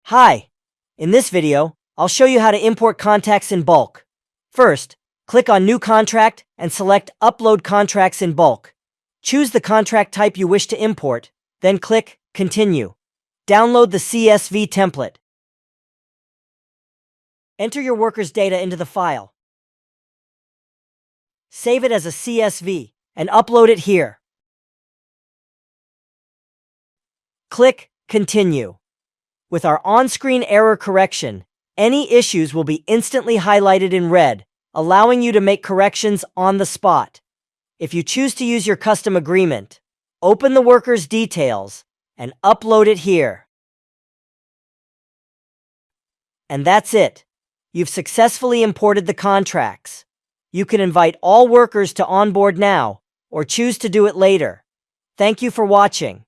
Hi! In this video, I'll show you how to import contracts in bulk. First, click on New Contract and select Upload Contracts in Bulk. Choose the contract type you wish to import, then click Continue. Download the CSV template. Enter your worker's data into the file. Save it as a CSV and upload it here. Click Continue. With our on-screen error correction, any issues will be instantly highlighted in red, allowing you to make corrections on the spot. If you choose to use your custom agreement, open the worker's details and upload it here. And that's it. You've successfully imported the contracts. You can invite all workers to onboard now, or choose to do it later. Thank you for watching.